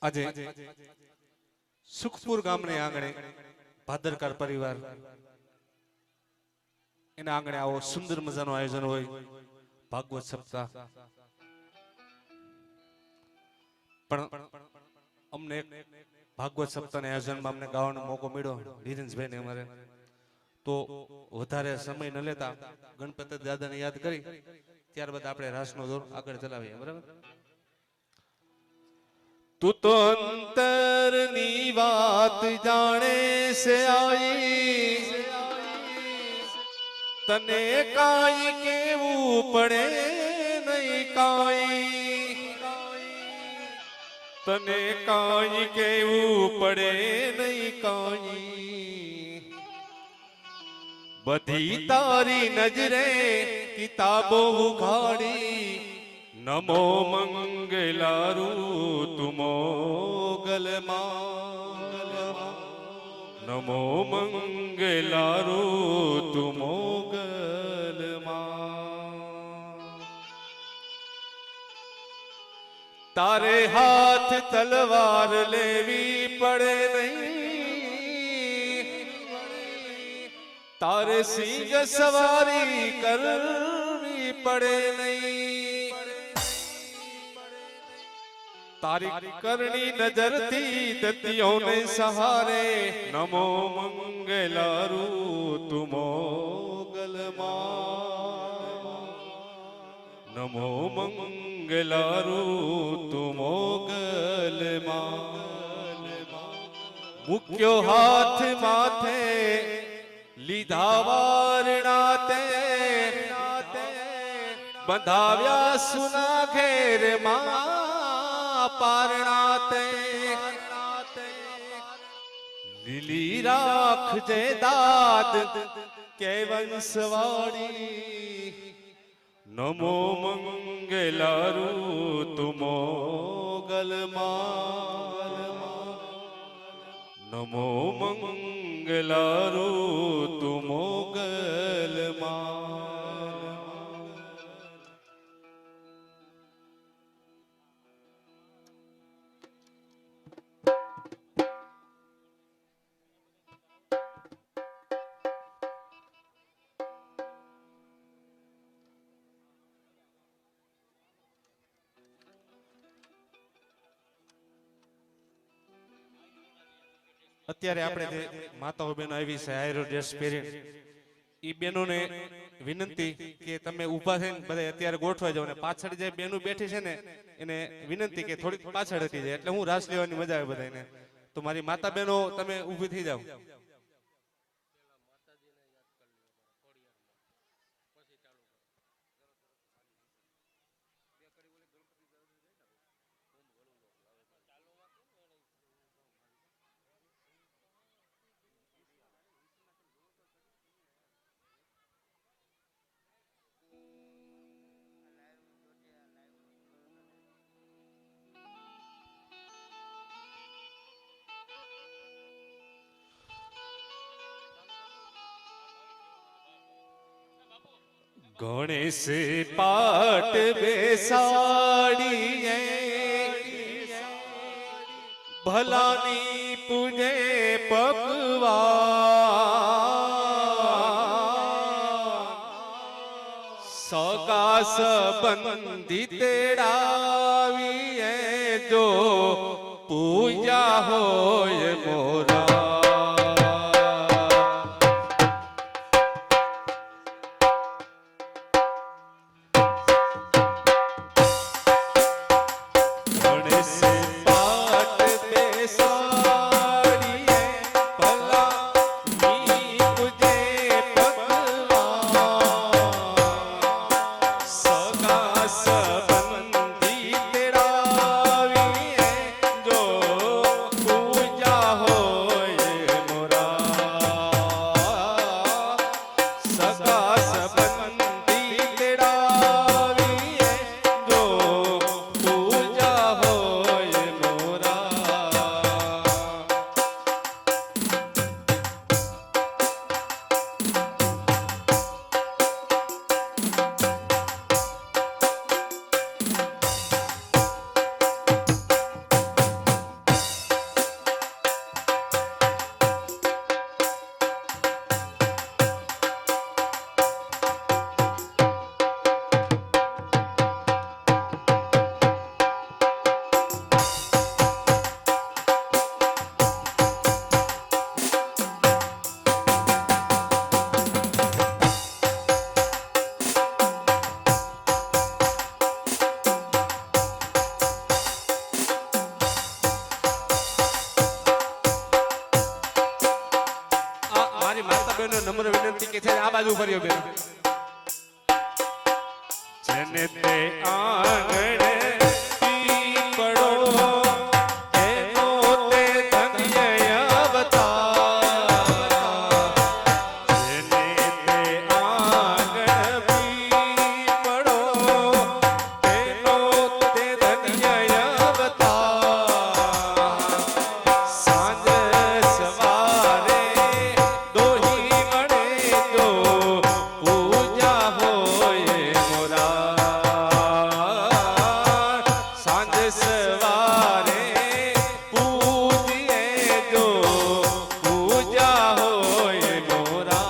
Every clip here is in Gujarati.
આજે સુખપુર ગામને આંગણે ભાદરકાર પરિવાર એના આંગણે આવો સુંદર મજાનું આયોજન હોય ભાગવત સપ્તાહ. પણ અમને ભાગવત સપ્તાહના આયોજનમાં અમને ગાવાનો મોકો મળ્યો ધીરેન્દ્રભાઈને અમારે, તો વધારે સમય ન લેતા ગણપતિ દાદાને યાદ કરી ત્યારબાદ આપણે રાસનો દોર આગળ ચલાવીએ. બરાબર? તું તો અંતરની વાત જાણે છે આઈ, તને કાઈ કેવું પડે નહીં કાઈ, તને કાઈ કેવું પડે નહીં કાઈ. બધી તારી નજરે કિતાબો ઉઘાડી, નમો મંગલારૂ તુમો ગલમાં, નમો મંગલારૂ તુમો ગલમાં. તારે હાથ તલવાર લેવી પડે નહીં, તારે સિંહ સવારી કરવી પડે નહીં. તારી કરણી નજરથી દતિયોને સહારે, નમો મંગલારૂ તુમો ગલમાં, નમો મંગલારૂ તુમો ગલમાં. મૂક્યો હાથ માથે લીધા વારણા તે, બંધાવ્યા સુના ઘેર માં પારણા તે. લીલી રાખજે દાદ કે વંશવાળી, નમો મંગલારૂ તુમો ગલમાં, નમો મંગલારૂ તુમો ગલમાં. અત્યારે આપણે જે માતાઓ બહેનો આવી છે આયરો ડ્રેસ પહેરીને, એ બહેનોને વિનંતી કે તમે ઊભા થઈને બધા અત્યારે ગોઠવાઈ જાવ, ને પાછળ જે બહેનો બેઠી છે ને એને વિનંતી કે થોડીક પાછળ હતી જાય એટલે હું રાસ લેવાની મજા આવે બધાને. તો મારી માતા બહેનો તમે ઊભી થઈ જાવ. ગણેશ પાટ બેસાડીએ, ભલાની પૂજે પકવાન, સગા સંબંધી તેડાવીએ, જો પૂજા હોય મોરા. પૂજા હો બહેનો નમ્ર વિનંતી કે છે આ બાજુ ફર્યો બેન જેને તે આંગણે પીપળો એનો તે ધન્ય અવતાર જેને તે આંગણ પીપળો એનો તે ધન્ય અવતાર સાંજ સવારે દોહી મળે જો પૂજા હોય સાંજ સવારે પૂજીએ જો પૂજા હોય મોરા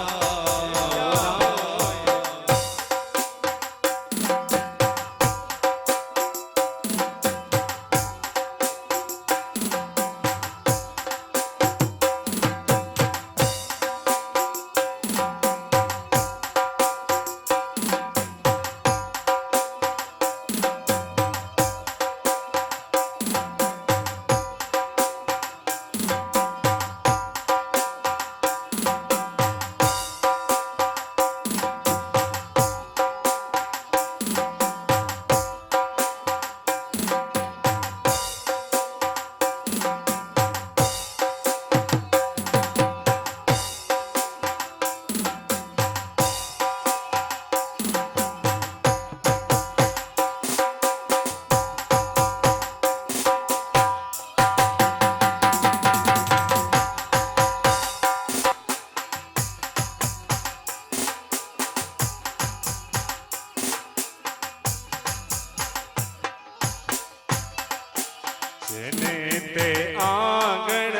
જેને તે આંગણ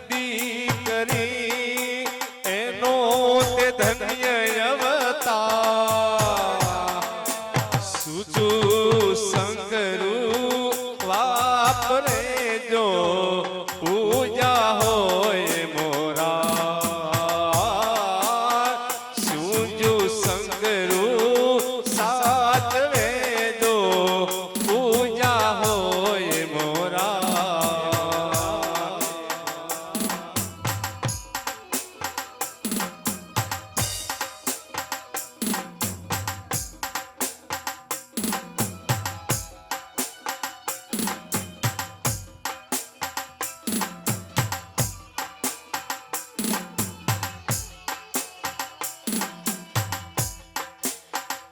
દીકરી એનો તે ધન્ય અવતાર સુજુ સંગરૂ વાપરે જો પૂજા હોય મોરા સુજુ સંગરૂ સાચવે જો પૂજા હોય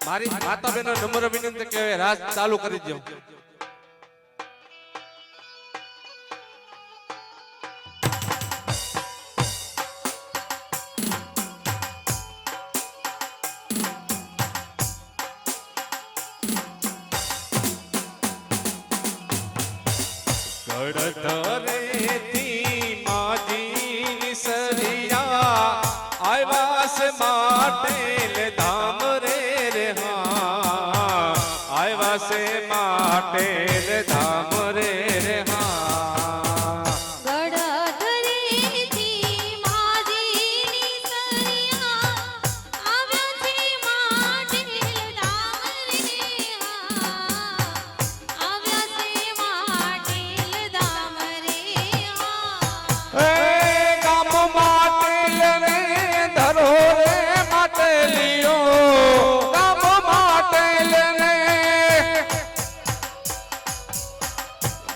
મારી માતા બહેનો નમ્ર વિનંતી કે રાસ ચાલુ કરી દો કડધરેથી માજી સરિયા આવ્યા છે માટે ધામ રે આવ્યા છે માટે ધામ રે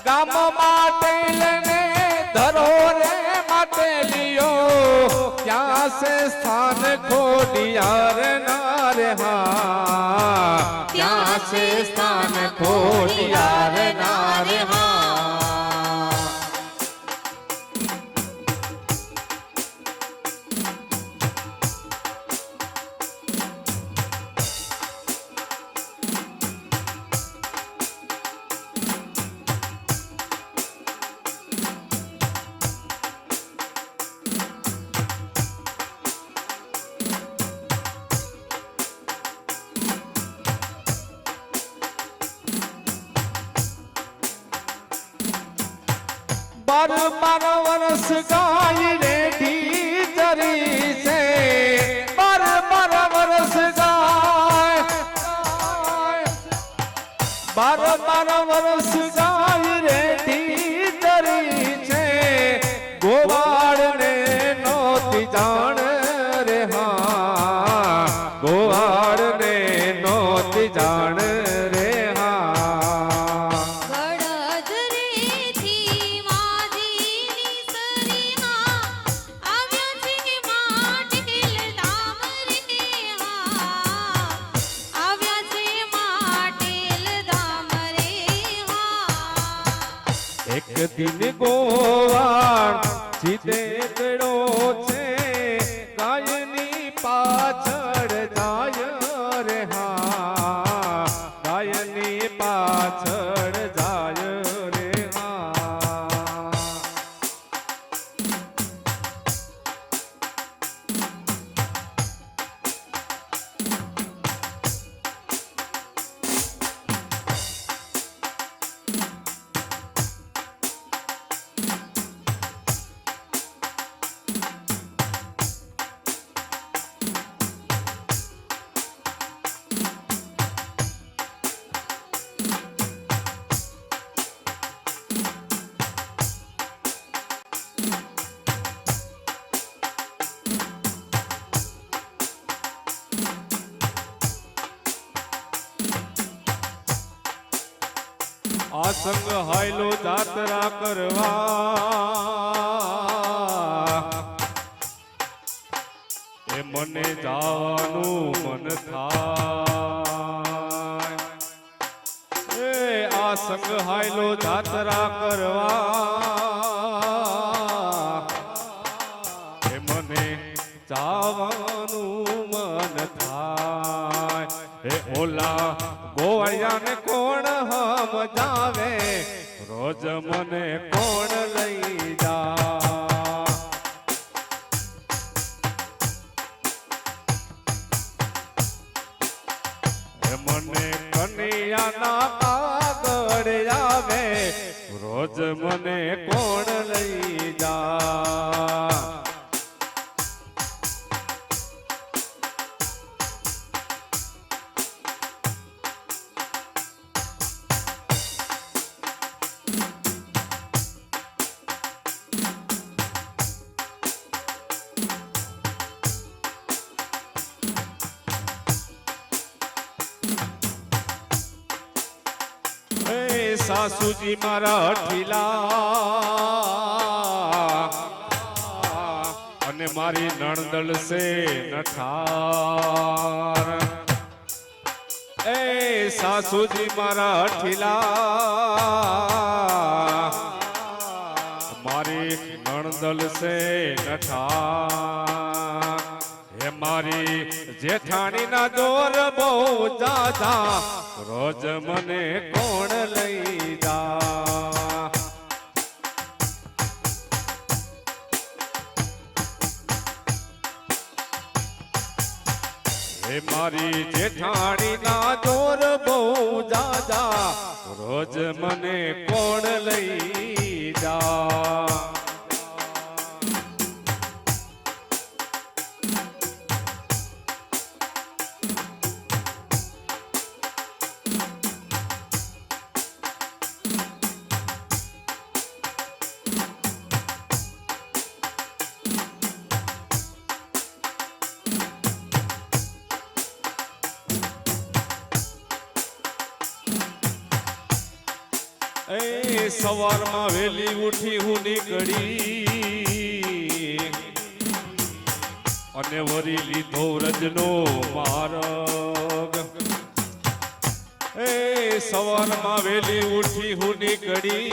ગામ માટે લને ધરો રે માટે લિયો ત્યાં સે સ્થાન ખોડિયાર નાર હા ત્યાં સે સ્થાન ખોડિયાર નાર હા बार वर्ष गाय रे ढीचरी से बार वर्ष गाय बार वर्ष गाय रे ढीचरी से गोवाड़ ने नोती जान रे એક દિન ગોવાળ જીતે ગળો છે ગાયની પાછળ જાય રે હા ગાયની પાછળ જાય રે હા આ સંગ હાયલો જાત્રા કરવા એ મને જવાનું મન થાય એ આ સંગ હાયલો જાત્રા કરવા એ મને જવાનું મન થાય એ ઓલા ગોવાળિયાને કોણ સમજાવે રોજ મને કોણ લઈ જા મને કનૈયાના કાગળ આવે રોજ મને કોણ લઈ જા સાસુજી મારા હઠીલા અને મારી નણદલ સે નઠાર એ સાસુજી મારા હઠીલા મારી નણદલ સે નઠાર હે મારી જેઠાણી ના દોર બહુ જાજા રોજ મને કોણ લઈ જા હે મારી જેઠાણી ના દોર બહુ જાજા રોજ મને કોણ લઈ જા સવારમાં વેલી ઉઠી હું નીકળી અને વરી લીધો રજનો માર્ગ એ સવારમાં વેલી ઉઠી હું નીકળી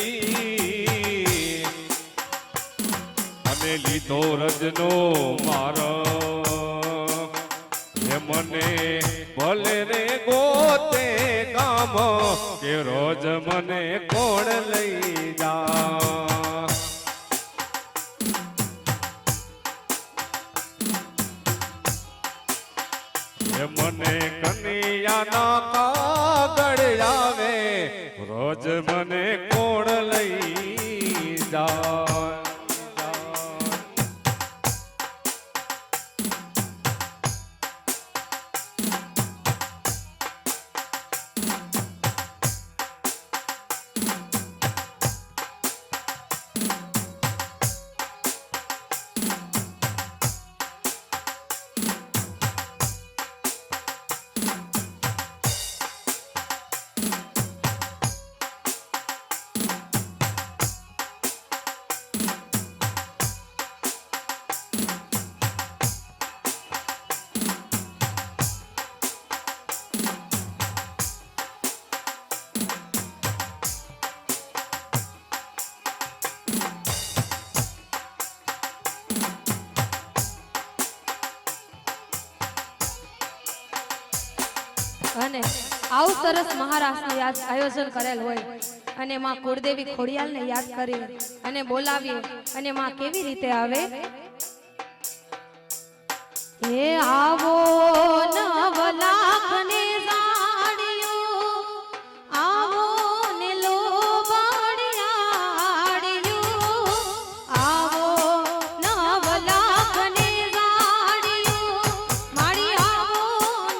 અને લીધો રજનો માર્ગ હે મને ભલે રે ગોતે કામ કે રોજ મને કોણ લઈ જા હે મને કનૈયાના કાગળ આવે રોજ મને કોણ લઈ જા અને આવું સરસ મહારાજનું આયોજન કરેલ હોય અને માં કુળદેવી ખોડિયાલને યાદ કરી અને બોલાવીએ અને માં કેવી રીતે આવે એ આવો નવલાખને જાણ્યું આવો ને લોબાડિયાડિયું આવો નવલાખને જાણ્યું મારી આવો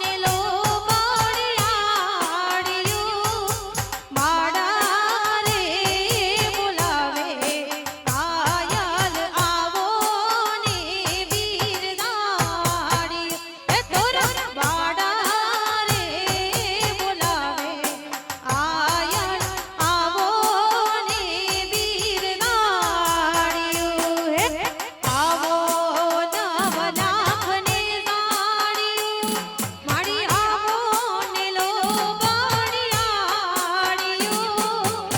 ને લોબાડિયાડિયું માડા રે બોલાવે આયલ આવો ને બીરદાડી એ તોરા માડા રે બોલાવે આયલ આવો ને બીરદાડિયું હે આવો નવલાખને જાણ્યું મારી આવો ને લોબાડિયાડિયું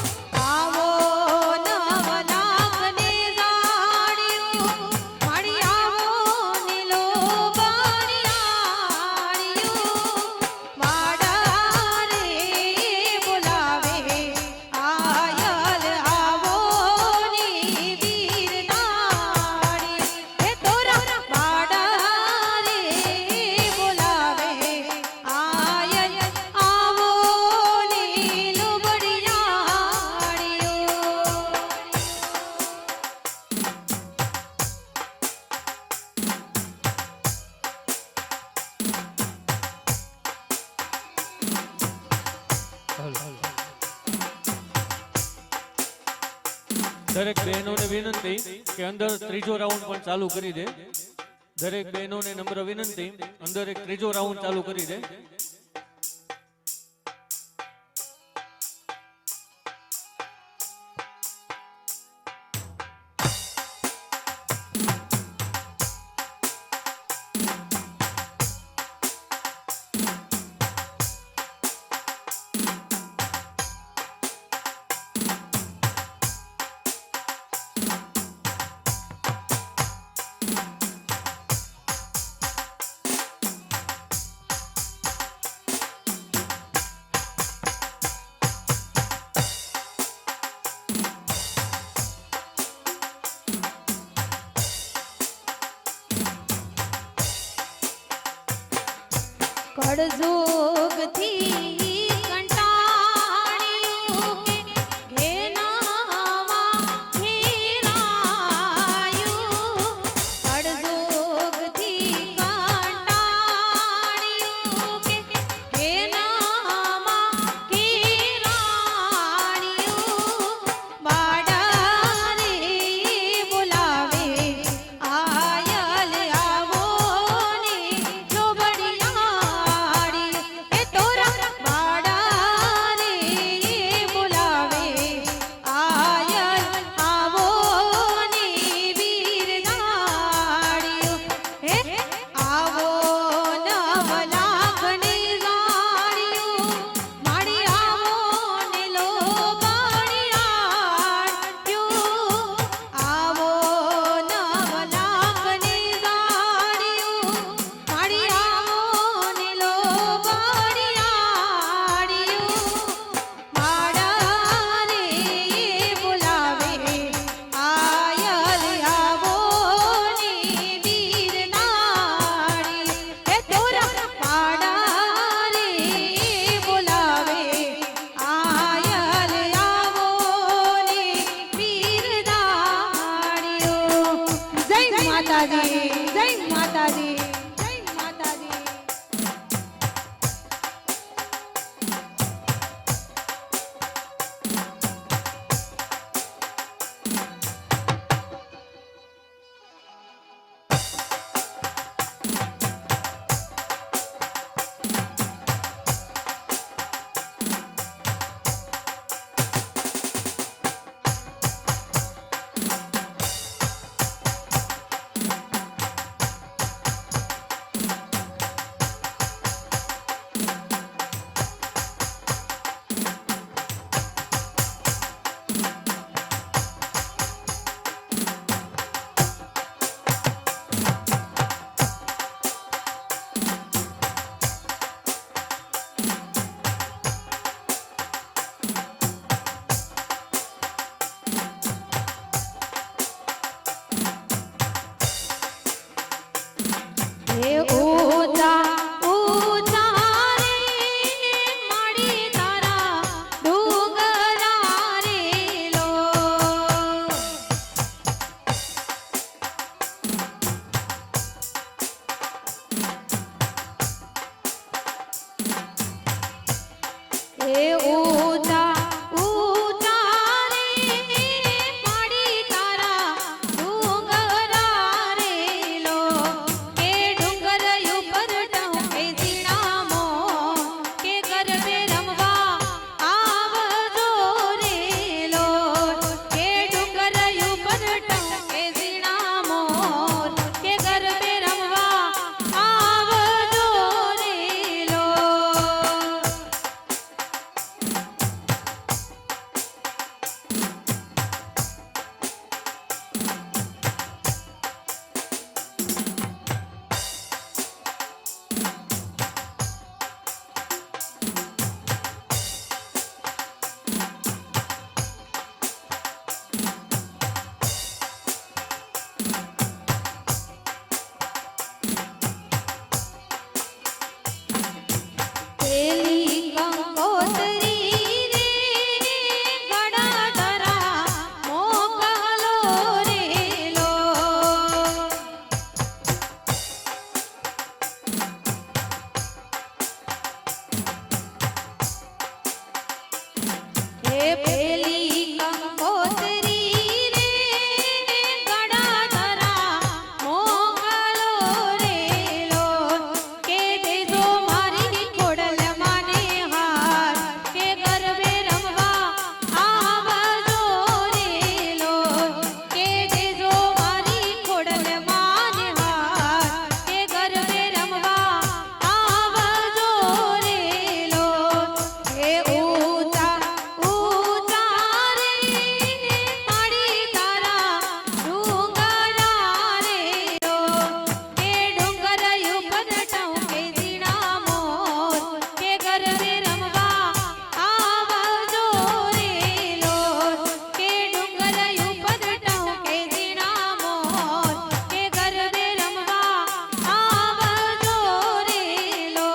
આવો નવલાખને જાણ્યું મારી આવો ને લોબાડિયાડિયું માડા રે બોલાવે આયલ આવો ને બીરદાડી હે તોરા માડા રે બોલાવે આયલ આવો ને દરેક બહેનોને વિનંતી કે અંદર ત્રીજો રાઉન્ડ પણ ચાલુ કરી દે. દરેક બહેનોને નમ્ર વિનંતી અંદર એક ત્રીજો રાઉન્ડ ચાલુ કરી દે. કળજોગથી કંટાળ્યું કે ઘેનામાં ઘેરાયું કળજોગથી કંટાળ્યું કે ઘેનામાં ઘેરાયું માડા રે બોલાવે આયલ આવો ને લોબડિયાડી એ તોરા માડા રે બોલાવે આયલ આવો ને બીરદાડિયો હે આવો નવલાખને જાણ્યું મારી આવો ને લોબાડિયાડિયું આવો નવલાખને જાણ્યું મારી આવો ને લોબાડિયાડિયું માડા રે બોલાવે આયલ આવો ને બીરદાડી હે તોરા માડા રે બોલાવે આયલ આવો ને બીરદાડિયો જય માતાજી જય માતાજી જય માતાજી. એ ઊંચા ઊંચા રે માડી તારા ડુંગરા રે લો એ ઊંચા ઊંચા રે માડી તારા ડુંગરા રે લો કે ડુંગર ઉપર ટહુકે ઝીણામો કે ગરબે રમવા આવજો રે લો કે ડુંગર ઉપર ટહુકે ઝીણામો કે ગરબે રમવા આવજો રે લો પેલી કંકોત્રી રે ગળાધરા મોકલો રે લો એ પેલી કંકોત્રી રે ગળાધરા મોકલો રે લો કે દેજો મારી ખોડલ માને હાર કે ગરબે રમવા આવજો રે લો કે દેજો મારી ખોડલ માને હાર કે ગરબે રમવા આવજો રે લો એ ઊંચા ઊંચા રે માડી તારા ડુંગરા રે લો કે ડુંગર ઉપર ટહુકે ઝીણામો કે ગરબે રમવા આવજો રે લો કે ડુંગર ઉપર ટહુકે ઝીણામો કે ગરબે રમવા આવજો રે લો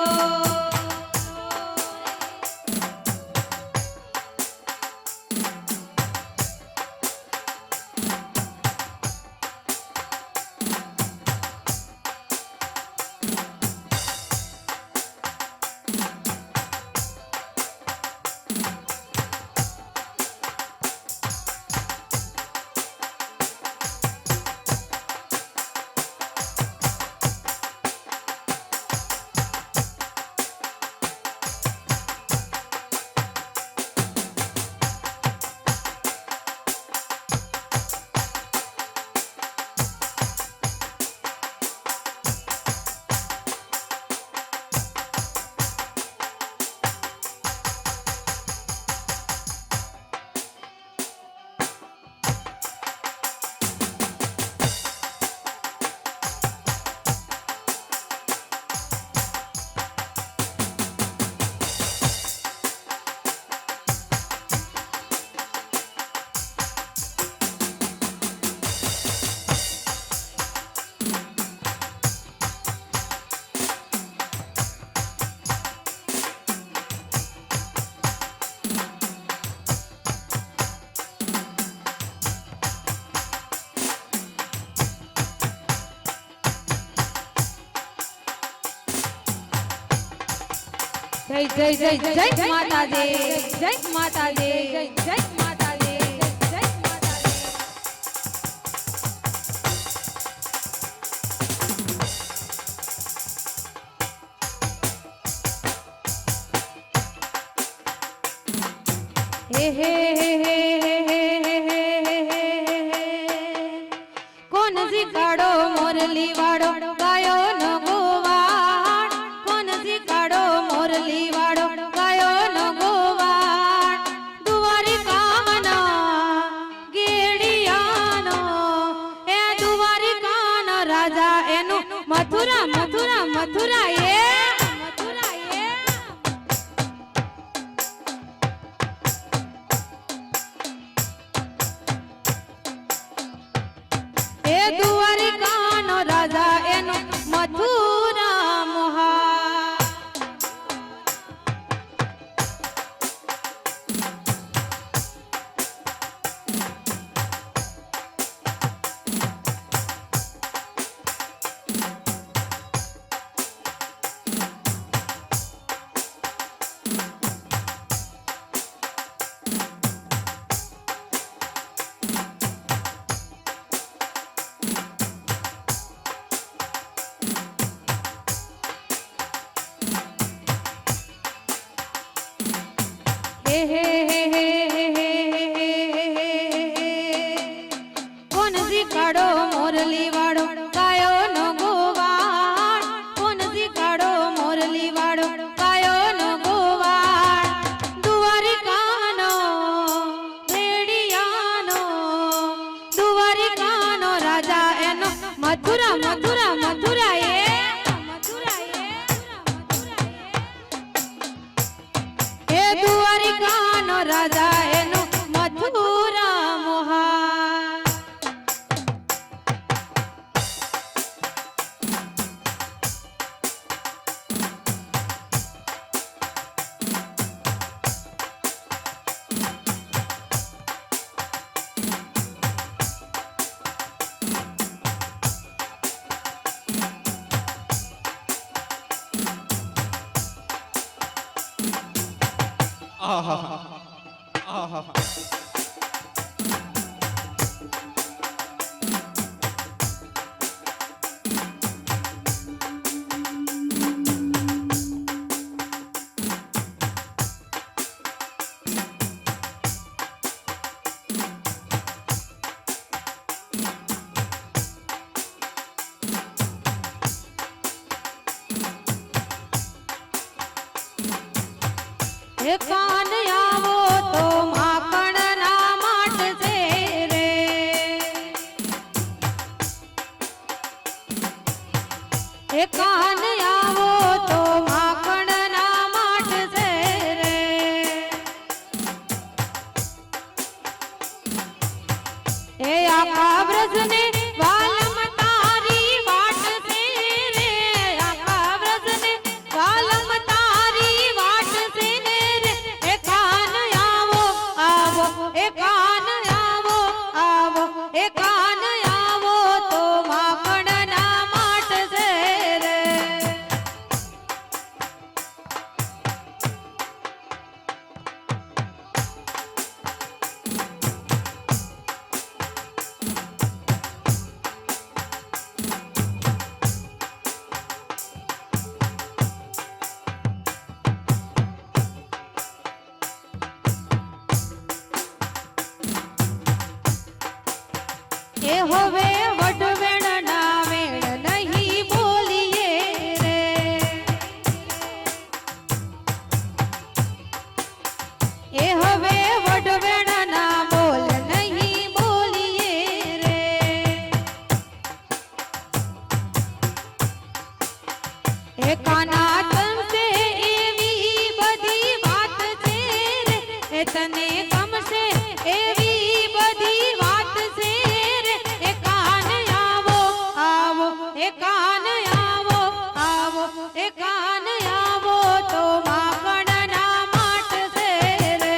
જય જય જય જય માતાજી જય માતાજી જય જય માતાજી જય માતાજી હે હે હે કોણ શીખાડો મોરલી વાળો ગાયો નો ગોવાળ કોણ શીખાડો મોરલી વાળો ગાયો નો ગોવાળ દુવારી કામના ગેડિયાનો એ દુવારી કાનો રાજા એનું મથુરા મથુરા મથુરા એ મથુરા એ દુવારી કાનો રાજા એનું મથુરા હે કોનજી કાળો મોરલી વાળો કાયો નો ગોવાળ કોનજી કાળો મોરલી વાળો કાયો નો ગોવાળ દ્વારિકાનો રેડિયાનો દ્વારિકાનો રાજા એનો મથુરા મથુરા મથુરા એ દ્વારિકાનો રાજા એનો મથુરા મોહા એ કાન આવો તો માખણ ના માટશે રે એ કાન આવો તો માખણ ના માટશે રે એ આખા બ્રજને વાલમ તારી વાટશે રે આખા બ્રજને વાલમ તારી વાટશે એ કાન આવો એ કાન આવો તો માખણ ના માટશે રે એ હવે વડવેણ ના વેણ નહીં બોલીએ રે એ હવે વડવેણ ના બોલ નહીં બોલીએ રે એ કાના તમસે એવી બધી વાત છે રે એ તને ગમશે એવી બધી વાત છે એ કાન આવો એ કાન આવો તો માખણ ના માટશે રે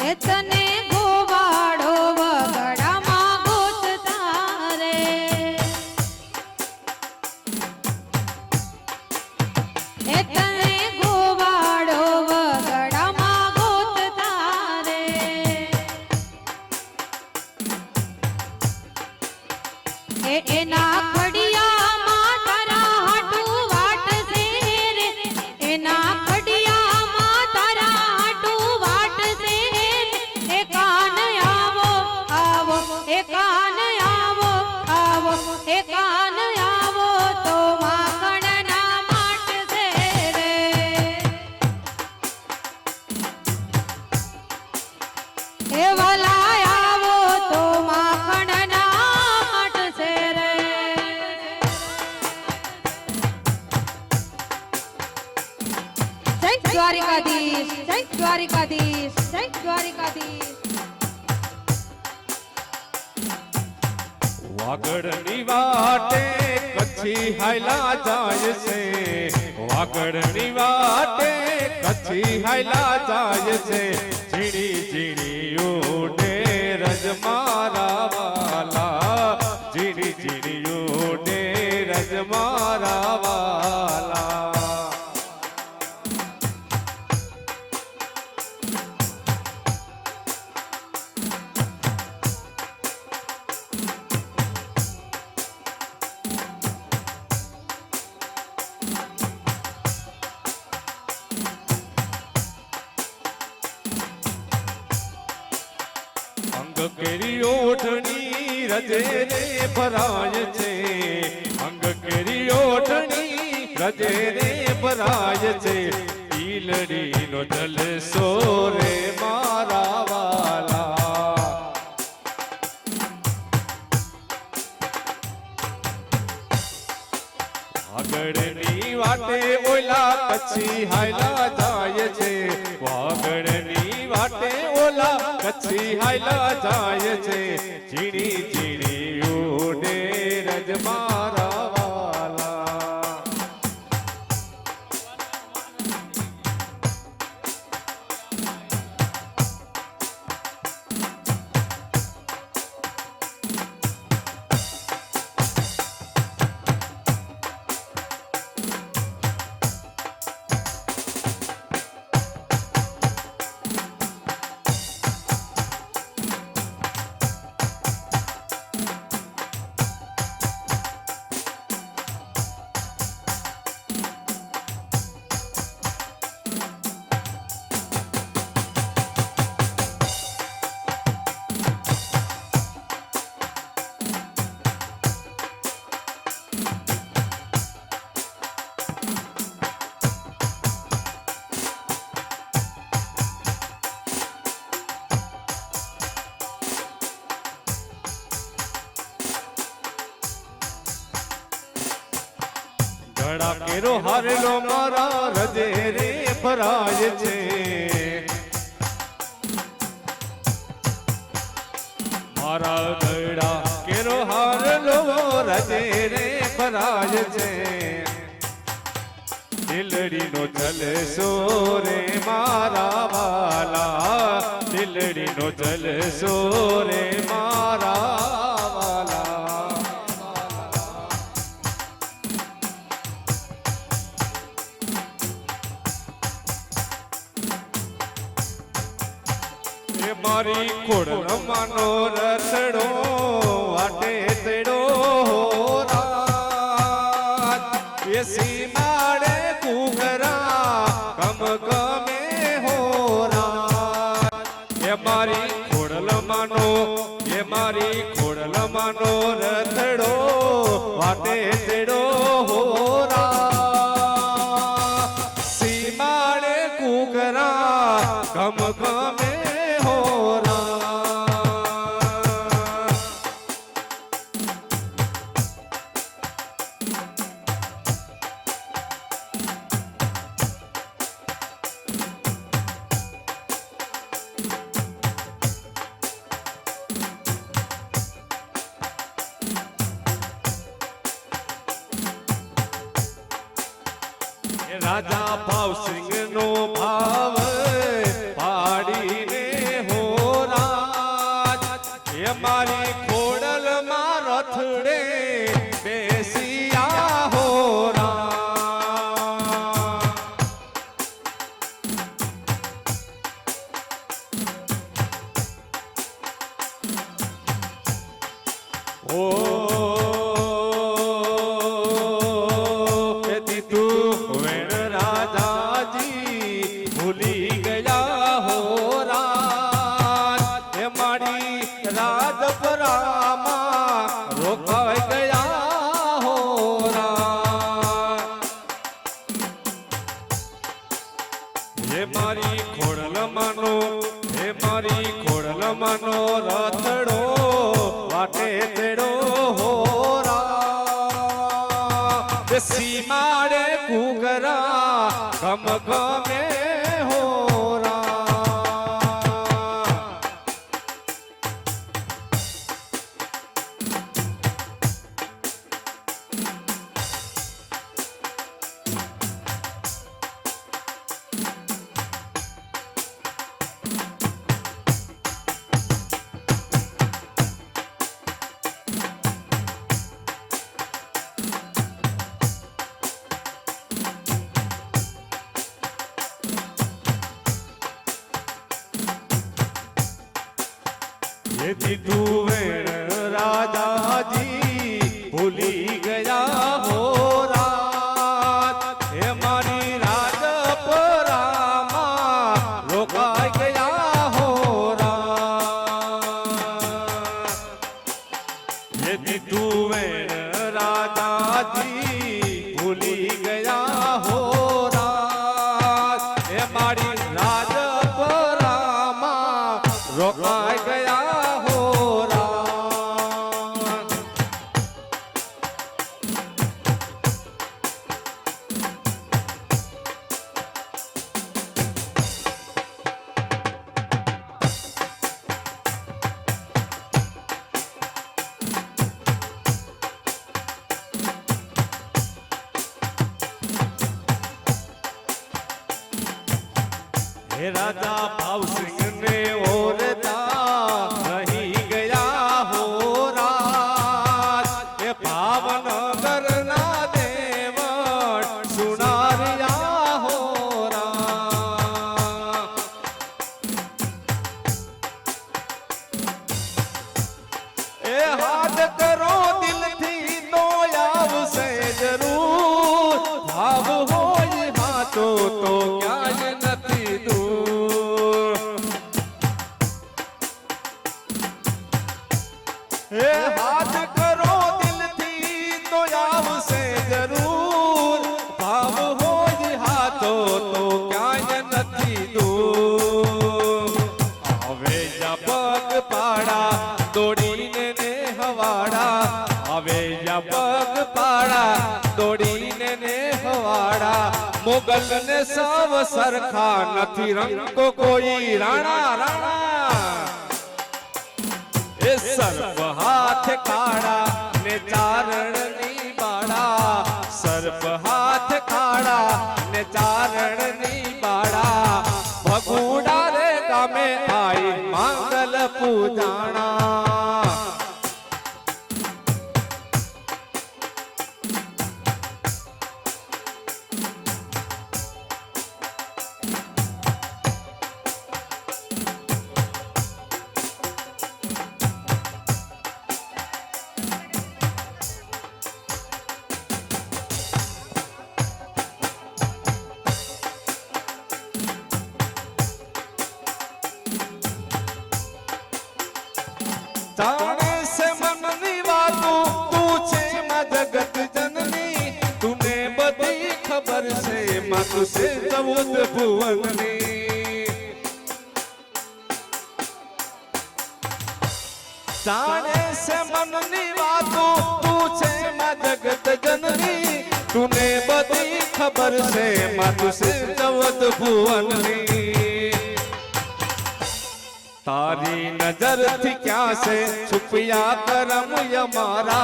એ તને ગોવાળો વગડામાં ગોતતા રે એ તને ગોવાળો વગડામાં ગોતતા રે એના ખડિયામાં તારા હાટું વાટશે રે એના ખડિયામાં તારા હાટું વાટશે એ કાન આવો એ કાન આવો એ કાન આવો તો માખણ ના માટશે રે દ્વારિકાધીશ, જય દ્વારિકાધીશ, જય દ્વારિકાધીશ. વાગડની વાટે કચ્છી હાયલા જાય છે, વાગડની વાટે કચ્છી હાયલા જાય છે, ઝીણી ઝીણી ઉડે રજ મારા વાલા, ઝીણી ઝીણી ઉડે રજ મારા વાલા. અંગ કેરી ઓઢણી રજે રે ભરાય છે, અંગ કેરી ઓઢણી રજે રે ભરાય છે, ઈલડીનો જલસો રે મારા વાલા. વાગડની વાટે ઓલા કચ્છી હાયલા જાય છે, વાગડની વાટે ઓલા કચ્છી હાયલા જાય છે, ઝીણી ઝીણી ઉડે રજ મારા વાલા. ઘડા કેરો હારેલો મારા રજે રે ભરાય છે, મારા ઘડા કેરો હારેલો રજે રે ભરાય છે, દિલડીનો જલસો રે મારા વાલા, દિલડીનો જલસો રે મારા વાલા. મારી ખોડલમાંનો રસડો વાટે તેડો રાત, એસી માળે કુગરા કમ ગમે હો રાત. એ મારી ખોડલમાંનો, એ મારી ખોડલમાંનો રસડો વાટે તેડો હો રાત, સીમાડે કુગરા કમ ગમે હો રાત. રાજા ભાવસિંહ નો ભાવ પાડીને હો રાજ, એ મારી ખોડલ માં રથડે બેસિયા હો રાજ. ઓ રોકાઈ ગયા હો રાત. હે મારી ખોડલમાંનો, હે મારી ખોડલમાંનો રથડો વાટે તેડો હો રાત, સીમા લાડે કુકરા ગમ ગમે હોરા ये દીધું વેણ રાજાજી ભૂલી ગયા હો રાત હે મારી રાજપરામાં રોકાઈ ગયા હો રાત ये દીધું વેણ રાજાજી ભૂલી ગયા હો રાત હે મારી રાજપરામાં રોકાઈ ગયા हे राजा भाव सिंह ने ओरता नहीं गया हो रात ये भावनगर ना देवट सुनारिया हो रात ए हाथ करो दिल थी तो आवसे जरूर भाव हो हाथो तो क्या નથી દૂર એ હાથ કરો દિલથી તો આવશે જરૂર ભાવ હોય હાથો તો ક્યાંય નથી દૂર હવે જા પગ પાડા દોડીને ને હવાડા હવે જા પગ પાડા દોડીને ને હવાડા મોગલ ને સૌ સરખા નથી રંગો કોઈ રાણા રાણા એ સર્પ હાથ કાળા ને ચારણ ની બાળા સર્પ હાથ કાળા ને ચારણ ની બાળા ભગુડા રે ગામે આઈ માંગલ પૂજાણા जाने से मन निवातू तू छे मां जगत जननी तूने बधी खबर से मां तुसे 14 भुवननी जाने से मन निवातू तू छे मां जगत जननी तूने बधी खबर से मां तुसे 14 भुवननी तारी नजर थी क्या से छुपिया करम यमारा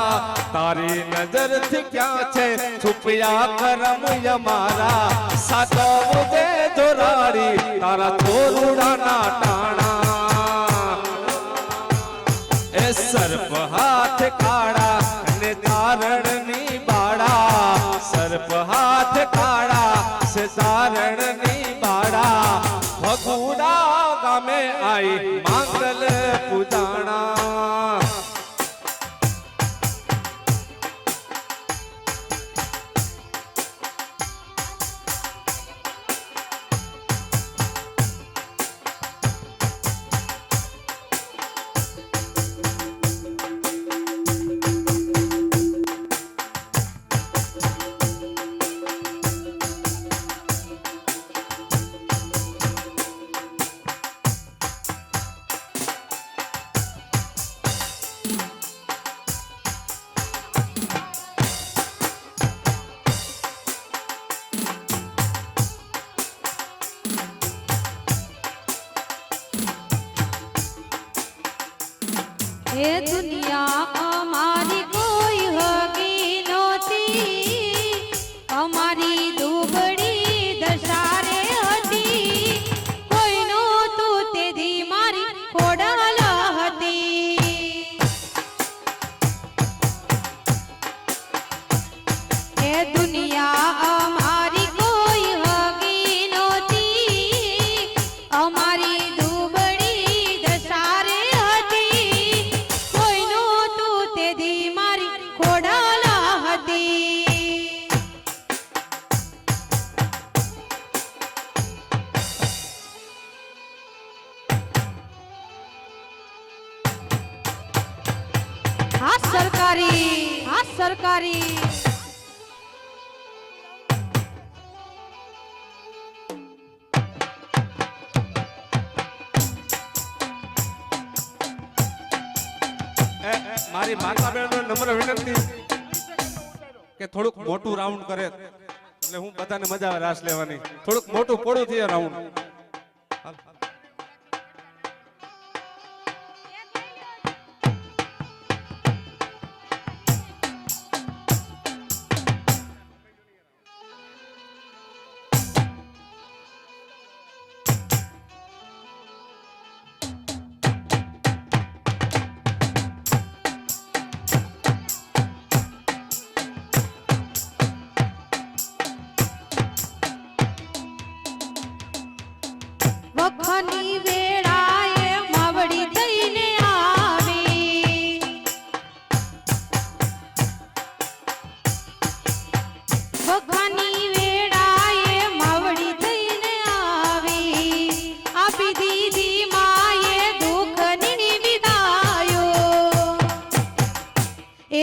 तारी नजर थी क्या से छुपिया करम यमारा सातो मुझे जोराड़ी तारा छोरुड़ा ना टाणा ए सर्प हाथ काड़ा ने तारण नी बाड़ा सर्प हाथ काड़ा से तारण नी बाड़ा भगुड़ा गामे आई मांगल पूजाणा એ દુનિયા અમારી કોઈ હગી નહોતી, અમારી દુબળી દશા રે હતી, કોઈ નહોતું તેથી મારી ખોડાલ હતી. એ દુનિયા અમારી કોઈ હગી નહોતી, અમારી દુબળી દશા રે હતી, કોઈ નહોતું તેથી મારી ખોડાલ હતી. હા સરકારી મારી માતા બહેનોને નમ્ર વિનંતી કે થોડુંક મોટું રાઉન્ડ કરે એટલે હું બધાને મજા આવે રાસ લેવાની. થોડુંક મોટું પોડું થઈએ રાઉન્ડ. વખની વેળાએ માવડી થઈને આવી, વખની વેળાએ માવડી થઈને આવી, આપી દીધી માએ દુઃખની વિદાયો.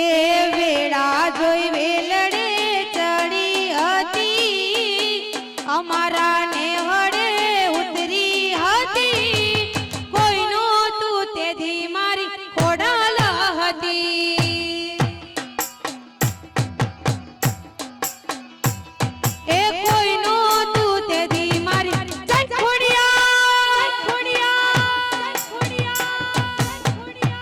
એ વેળા જોઈ વેલડે ચડી હતી, અમારા ને હળે ઉતરી હતી, કોઈ નહોતું તેથી મારી ખોડાલ હતી. એ કોઈ નહોતું તેથી મારી જય ખોડિયાર, ખોડિયાર, ખોડિયાર, ખોડિયાર.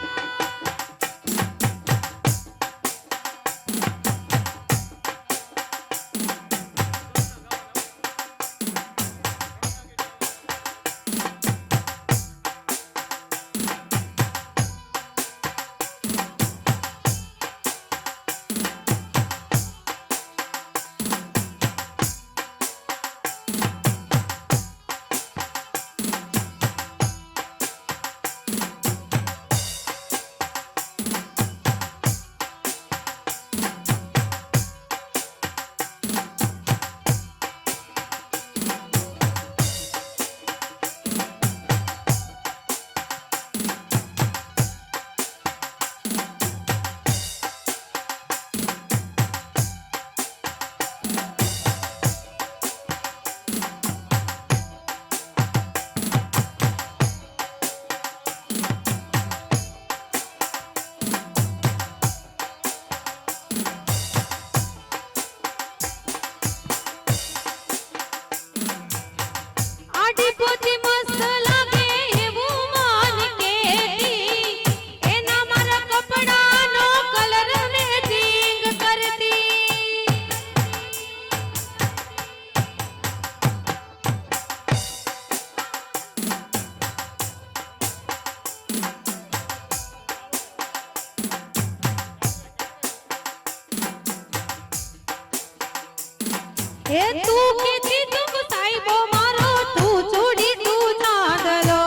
એ તું કેતી તું સાઈબો મારો, તું ચૂડી તું ચાંદલો.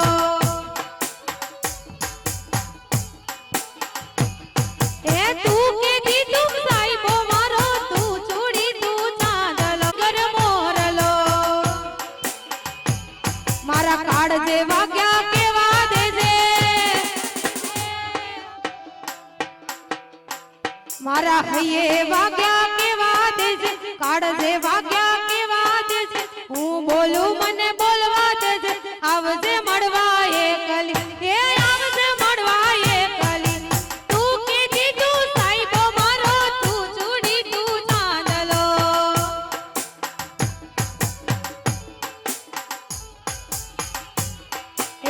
એ તું કેતી તું સાઈબો મારો, તું ચૂડી તું ચાંદલો. ઘર મોરલો મારા કાળ જે વાગ્યા કેવા દેજે, મારા હૈયે વાગ્યા કેવા દેજે, કાળ જે વાગ્યા કેવા દેજે. હું બોલું મને બોલવા દેજે, આવજે મળવા એકલી, એ આવજે મળવા એકલી. તું કેતી તું સાઈબો મારો, તું ચૂડી તું ચાંદલો.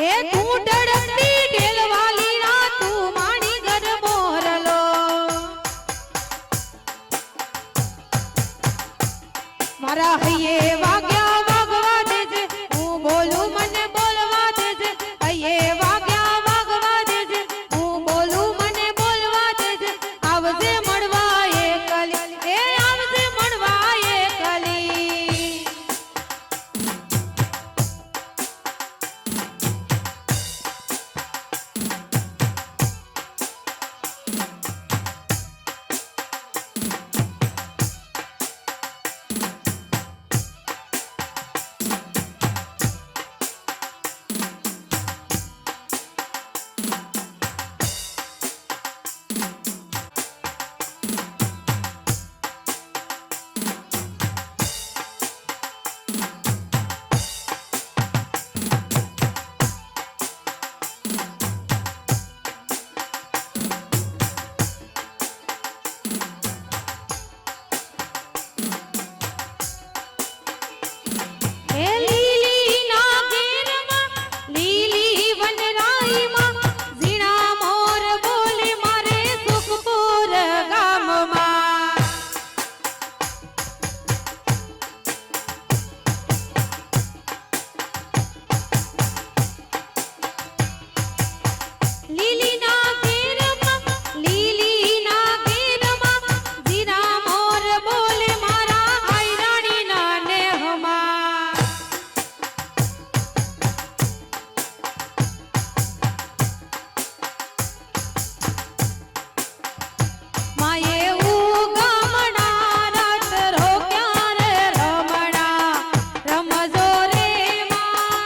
એ તું ડળકતી ઢેલવાલી રા, તું માણી મારા હૈયે વાગ્યા વાગવા દેજે હું બોલું મને બોલવા દેજે હૈયે વાગ્યા વાગવા દેજે હું બોલું મને બોલવા દેજે આવજે મળવા એકલી એ આવજે મળવા એકલી એ લીલી ના ઘેરમાં લીલી વનરાઈમાં ઝીણા મોર બોલે મારે સુખપુર ગામમાં લીલી ના ઘેરમાં લીલી ના ઘેરમાં ઝીણા મોર બોલે મારા આયરાણીના નેહમાં માયે ઉગામણા રાત રોક્યા રે રમણા રમજો રે માં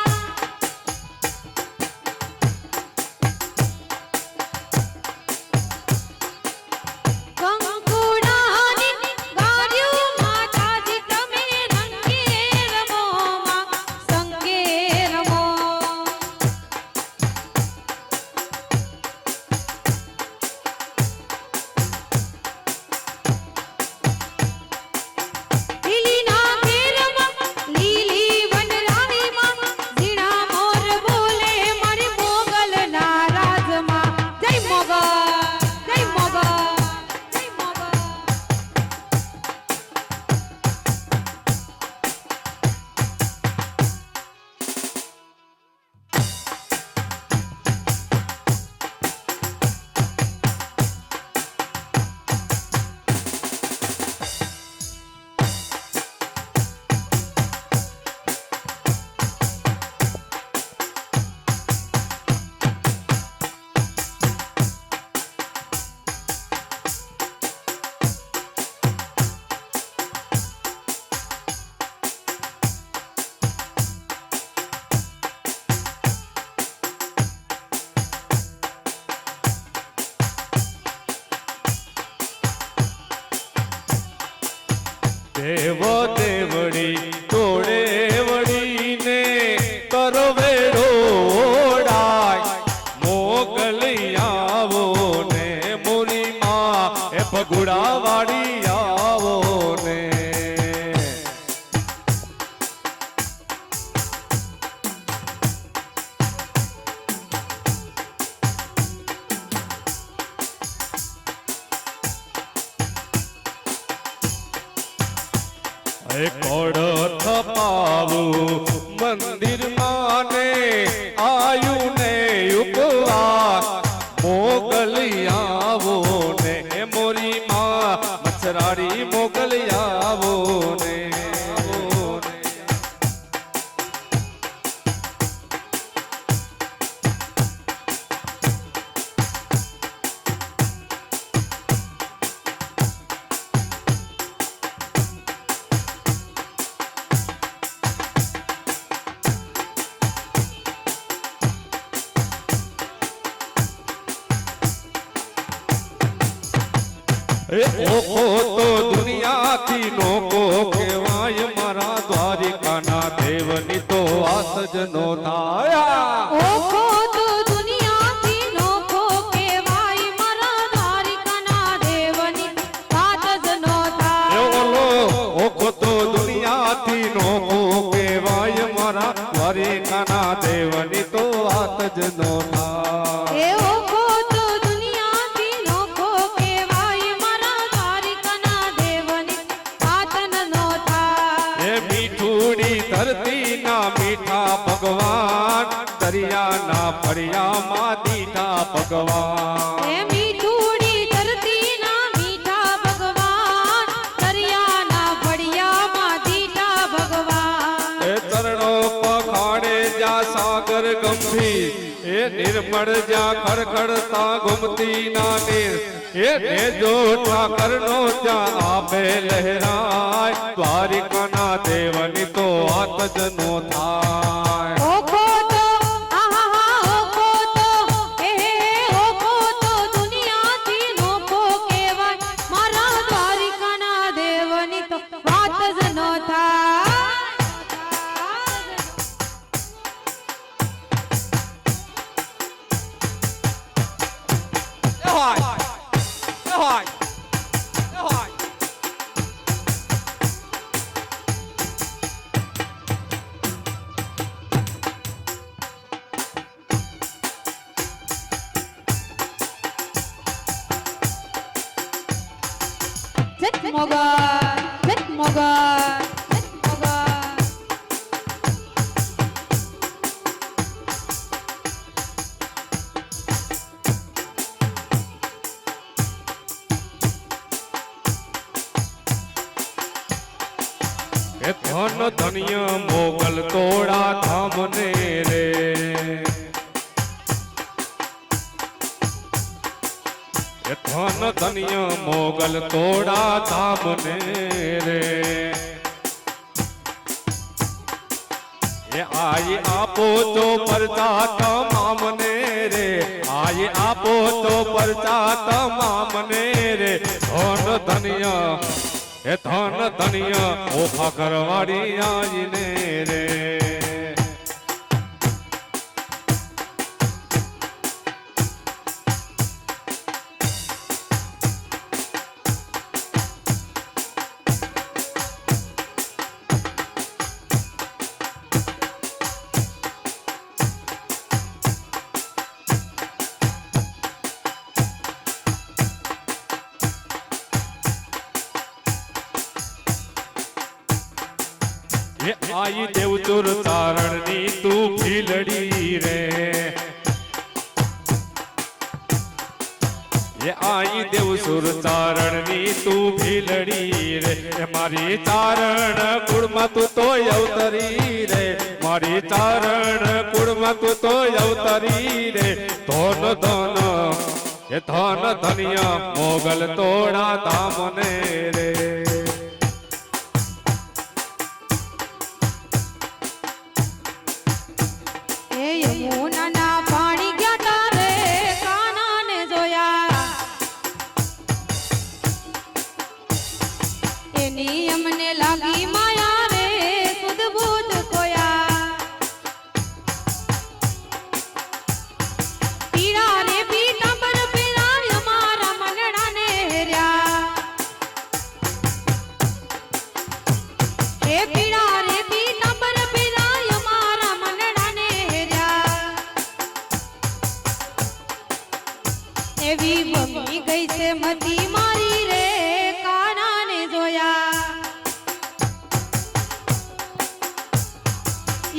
કંકુડાની ગાર્યું માતાજી તમે રંગે રમો માં સંગે રમો લીલી ના ઘેરમાં લીલી વનરાણીમાં ઝીણા મોર બોલે મારી મોગલના રાજમાં જય મોગલ જય મોગલ જય મોગલ દેવો દેવડી તોડે વળીને કરો વેડોડાય મોગલી આવો ને મોરી માં એ પગુડા વાળી આવો ને કોડ થપાવું મંદિર માને આયુ ને યુગવા મોગલી આવો ને મોરી માં મચરાડી મોગલી આવો ને ઓખો તો દુનિયાથી નોકો કહેવાય મારા દ્વારિકાના દેવની તો આ સજનો થાયા ઓખો તો દુનિયાથી નોખો કહેવાય મારા દ્વારિકાના દેવની વાત જ નો થાય ઓલો ઓખો તો દુનિયાથી નોકો કહેવાય મારા દ્વારિકાના દેવની તો વાત જ નો થાય એ ઓખો તો દુનિયાથી નોખો કહેવાય મારા દ્વારિકાના દેવની વાત જ નો થાય ફળિયામાં દીઠા ભગવાન એ મીઠુડી ધરતીના મીઠા ભગવાન દરિયાના ફળિયામાં દીઠા ભગવાન એ ચરણો પખાડે જા સાગર ગંભીર એ નિર્મળ જા ખડખડતા ગુમતી ના નીર એ જો ઠાકર નો ત્યાં આપે લહેરાય દ્વારિકાના દેવની તો આત જ નો થાય ઓખો તો આહા ઓખો તો હે ઓખો તો દુનિયાથી નોખો કહેવાય મારા દ્વારિકાના દેવની તો વાત જ ન થાય એ ધન ધન્ય મોગલ તોડા ધામને રે એ ધન ધન્ય મોગલ તોડા ધામને રે એ આઈ આપો તો પરચા તમામને રે આઈ આપો તો પરચા તમામને રે ધન ધન્ય એ ધન ધન્ય ઓખા કરવાડી આઈને રે એ આઈ દેવચુર તારણની તું ભીલડી રે એ આઈ દેવસુર તારણની તું ભીલડી રે એ મારી તારણ કુળમાં તું તો અવતરી રે મારી તારણ કુળમાં તું તો અવતરી રે ધન ધન એ ધન ધન્ય મોગલ તોડા ધામને રે એ યમુનાના પાણી ગયા તારે કાનાને જોયા એની અમને લાગી માયા રે સુધ બુધ ખોયા પીળા રે પીતાંબર પીળા અમારા મનડાને હેર્યા એ પીળા રે પીતાંબર પીળા અમારા મનડાને હેર્યા એવી ભમી ગઈ છે મતી મારી રે કાનાને જોયા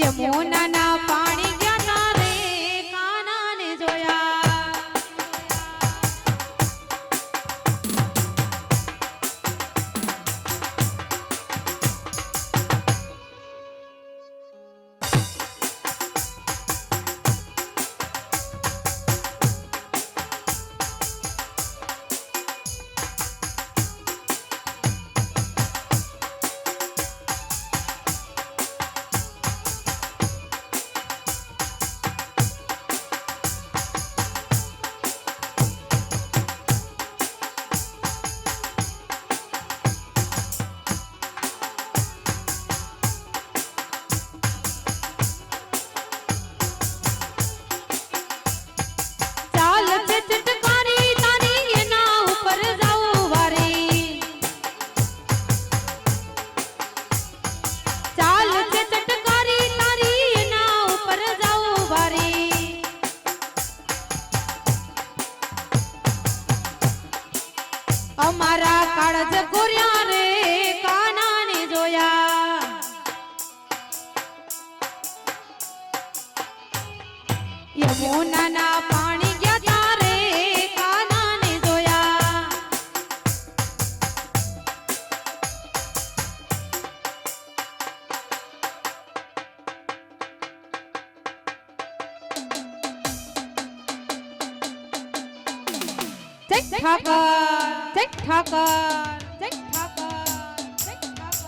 યમુનાના પાણી ગયા તારે કાનાને જોયા ચાલ છે ચટકારી તારી એના ઉપર જાઉં વારી ચાલ છે ચટકારી તારી એના ઉપર જાઉં વારી અમારા કાળજ ગોર્યા રે કાનાને જોયા યમુનાના પાણી ગયા તારે કાનાને જોયા જય ઠાકર જય ઠાકર જય ઠાકર જય ઠાકર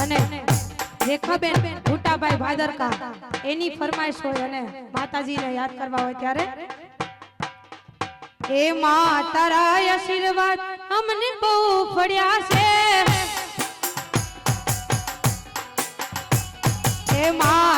અને રેખાબેન ભૂટાભાઈ ભાદરકા એની ફરમાઈશ હોય અને માતાજીને યાદ કરવા હોય ત્યારે એ માં તારા આશીર્વાદ અમને બહુ પડ્યા છે એ માં